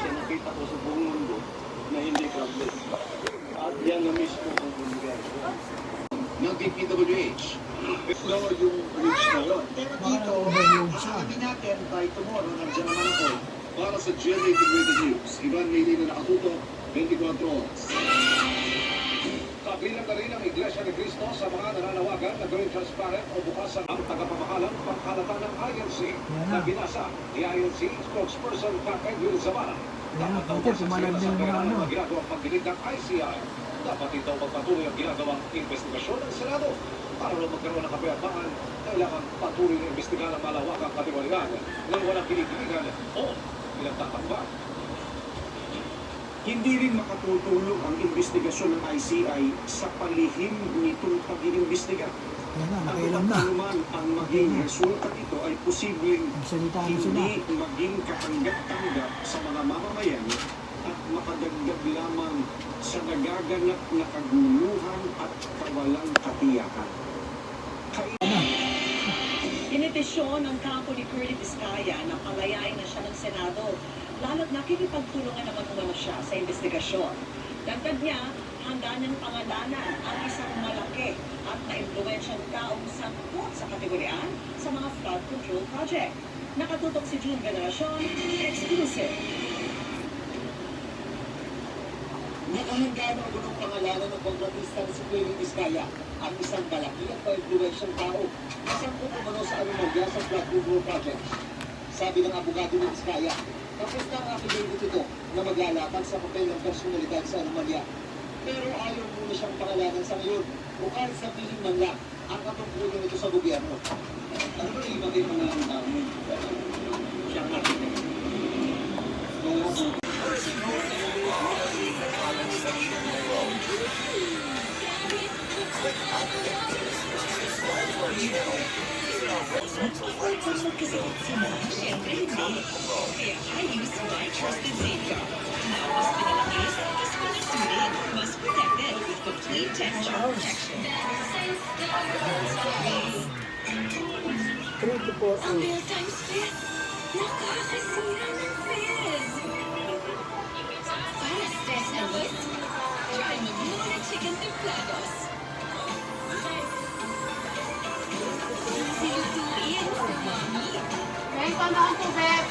sa nakita ko sa buong mundo na hindi problem. At yan na mismo ang bumigay. Ng DPWH. Ito yung reach na yun. Pero Baka dito, na-overload siya. sabi natin, by tomorrow, nandiyan naman ako. Para sa GMA Integrated News, Ivan Maylin na nakatuto, 24 oras. Kabilang na rin ang Iglesia ni Cristo sa mga nananawagan na gawing transparent o bukasan ang tagapamahalang pangkalata ng INC na binasa ni INC spokesperson Captain Will Zavala. Yan, Dapat daw ito, masaksihan pumalag sa din yung mga pera ng ano. mga ginagawang pagdinig ng ICI. Dapat ito magpatuloy ang ginagawang investigasyon ng Senado. Para lang magkaroon ng kapayapaan, kailangan patuloy na imbestigahan ang malawakang katiwalian ng walang kinikilingan o pinagtatakpan. Hindi rin makatutulong ang investigasyon ng ICI sa palihim nitong pag-iimbestiga. Yan na, Ang nakailan na. anuman ang maging resulta nito ay posibleng Nagsalita na sila. hindi maging katanggap-tanggap sa mga mamamayan at makadagdag lamang sa nagaganap na kaguluhan at kawalang katiyakan. Initisyon ng kampo ni Curly Vizcaya na palayain na siya ng Senado, lalo't nakikipagtulungan naman umano siya sa investigasyon. Dagdag niya, handa niyang pangalanan ang isang malaki at na-impluensyang taong sangkot sa kategoriyaan sa mga flood control project. Nakatutok si June Veneracion, exclusive. Nakahanda ng gunong pangalanan ng kontratista na si Curly Vizcaya, ang isang malaki at pa-influensyang tao na sangkot umano sa anomalya sa flood control project. Sabi ng abogado ni Vizcaya, tapos na ang affidavit ito na maglalatag sa papel ng personalidad sa anomalya. Pero ayaw muna siyang pangalanan sa ngayon o kahit sabihin man lang ang katungkulan nito sa gobyerno. Ano ba yung ibang mga tao mo? Siyang architect. Siyempre hindi. Kaya I use my trusted safeguard. Now, mas pinalaki, mas pinasulit, mas protected with complete temperature protection. 3 to 4 Ang hours. Real Times Fizz! Nakakasira ng fizz! Para stress na list, try Magnolia Chicken Templados. Silutuin sa mami. May panahon po, Beb.